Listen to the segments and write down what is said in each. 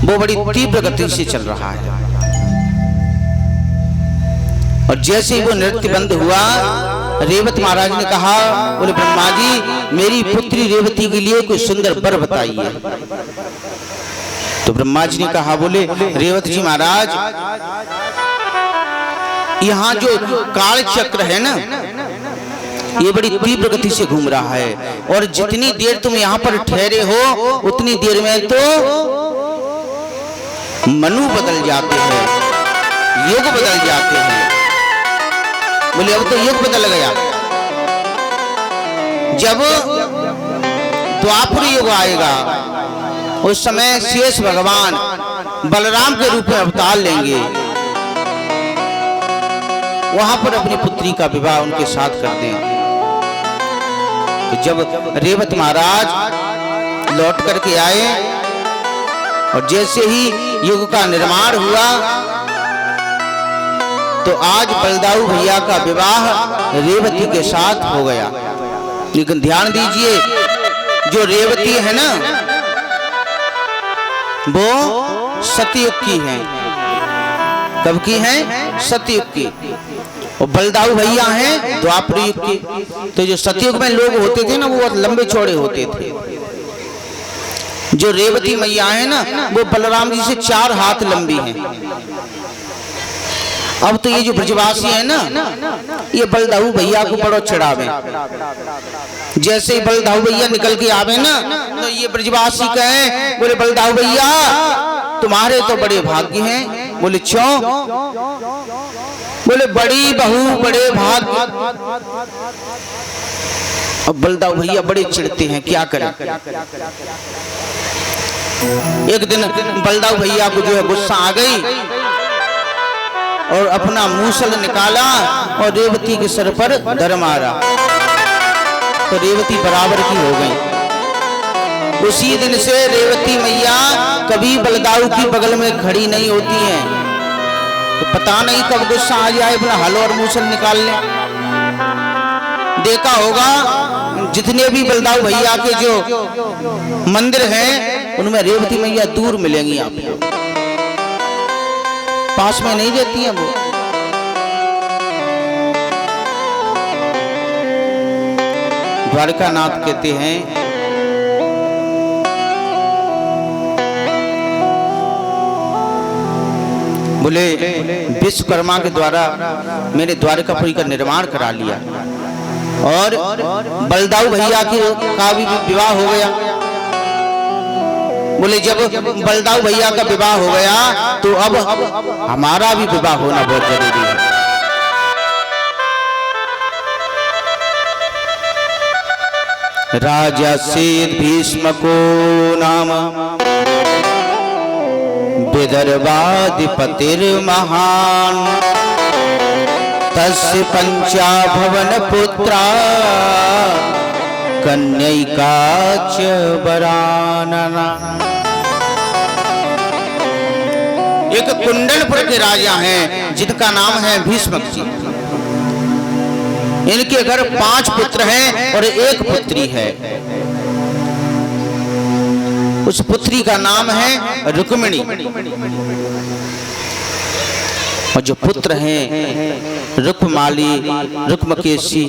वो बड़ी तीव्र गति से चल रहा है। और जैसे ही वो नृत्य बंद हुआ, रेवत महाराज ने कहा, बोले ब्रह्मा जी मेरी पुत्री रेवती के लिए कोई सुंदर वर बताइए। तो ब्रह्मा जी ने कहा, बोले रेवत जी महाराज, यहाँ जो काल चक्र है ना, ये बड़ी तीव्र गति से घूम रहा है, और जितनी देर तुम यहाँ पर ठहरे हो उतनी देर में तो मनु बदल जाते हैं, युग बदल जाते हैं। बोले अब तो युग बदल गया। जब द्वापर युग आएगा उस समय शेष भगवान बलराम के रूप में अवतार लेंगे, वहां पर अपनी पुत्री का विवाह उनके साथ कर दें। तो जब रेवत महाराज लौट करके आए और जैसे ही युग का निर्माण हुआ, तो आज बलदाऊ भैया का विवाह रेवती के साथ हो गया। लेकिन ध्यान दीजिए, जो रेवती है ना वो सतयुग की है। कब की है? सतयुग की। और बलदाऊ भैया हैं द्वापर युग के। तो जो सतयुग में लोग होते थे ना वो बहुत लंबे चौड़े होते थे। जो रेवती मैया है ना वो बलराम जी से 4 हाथ लंबी हैं। अब तो ये जो ब्रजवासी है ना, ये बलदाऊ भैया को बड़ो चढ़ावे। जैसे ही बलदाऊ भैया निकल के आवे ना, तो ये ब्रजवासी कहे, बोले बलदाऊ भैया तुम्हारे तो बड़े भाग्य हैं। बोले क्यों? बोले बड़ी बहू बड़े भाग्य। अब बलदाऊ भैया बड़े चिढ़ते हैं, क्या करें। एक दिन बलदाऊ भैया को जो है गुस्सा आ गई और अपना मूसल निकाला और रेवती के सर पर धर मारा, तो रेवती बराबर की हो गई। उसी दिन से रेवती मैया कभी बलदाऊ की बगल में खड़ी नहीं होती हैं। तो पता नहीं कब गुस्सा आ जाए अपना हल और मूसल निकाल ले। देखा होगा जितने भी बलदाऊ भैया के जो मंदिर हैं उनमें रेवती मैया दूर मिलेंगी आपको, पास में नहीं रहती हैं वो। द्वारका नाथ कहते हैं, बोले विश्वकर्मा के द्वारा मैंने द्वारकापुरी का निर्माण करा लिया और बलदाऊ भैया का भी विवाह हो गया। बोले जब बलदाऊ भैया का विवाह हो गया तो अब हमारा भी विवाह होना बहुत जरूरी है। राजा सेठ भीष्म को नाम विदर्भाधिपतिर महान, तस्य पंचा भवन पुत्रा कन्यैका च वरानना। एक कुंडलपुर के राजा हैं जिनका नाम है भीष्म जी। इनके घर 5 पुत्र हैं और 1 पुत्री है। उस पुत्री का नाम है रुक्मिणी और जो पुत्र हैं रुक्माली, रुक्मकेशी।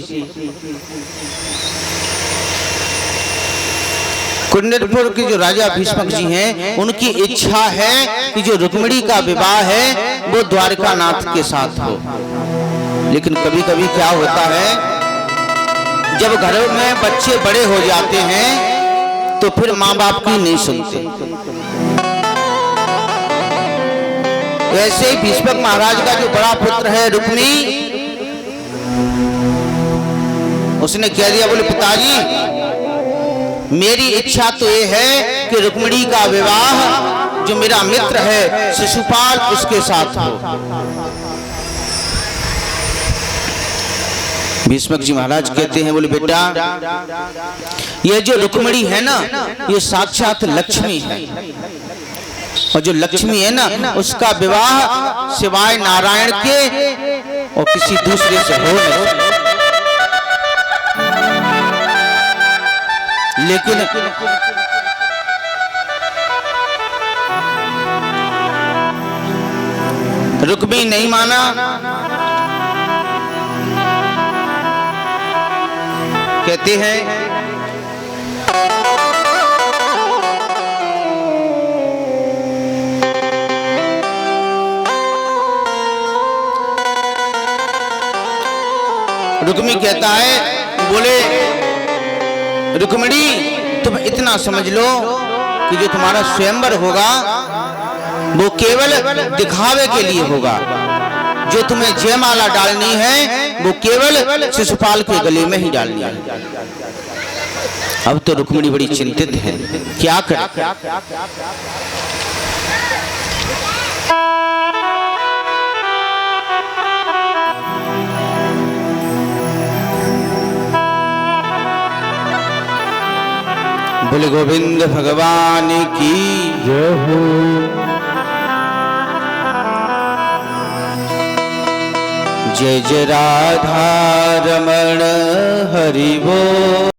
कुंडलपुर के जो राजा भीष्मक जी हैं उनकी इच्छा है कि जो रुक्मिणी का विवाह है वो द्वारका नाथ के साथ हो। लेकिन कभी कभी क्या होता है, जब घरों में बच्चे बड़े हो जाते हैं तो फिर माँ बाप की नहीं सुनते। वैसे ही भीष्मक महाराज का जो बड़ा पुत्र है रुक्मी, उसने कह दिया, बोले पिताजी मेरी इच्छा तो ये है कि रुक्मिणी का विवाह जो मेरा मित्र है शिशुपाल उसके साथ हो। भीष्मक जी महाराज कहते हैं, बोले बेटा ये जो रुक्मिणी है ना ये साक्षात लक्ष्मी है, और जो लक्ष्मी है ना उसका विवाह सिवाय नारायण के और किसी दूसरे से हो नहीं। लेकिन रुक्मी नहीं माना। कहते हैं रुक्मी कहता है, बोले रुक्मिणी तुम इतना समझ लो कि जो तुम्हारा स्वयंवर होगा वो केवल दिखावे के लिए होगा। जो तुम्हें जयमाला डालनी है वो केवल शिशुपाल के गले में ही डालनी है। अब तो रुक्मिणी बड़ी चिंतित है, क्या करे। बोले गोविंद भगवान की जय हो। जय जय राधा रमण हरि बोल।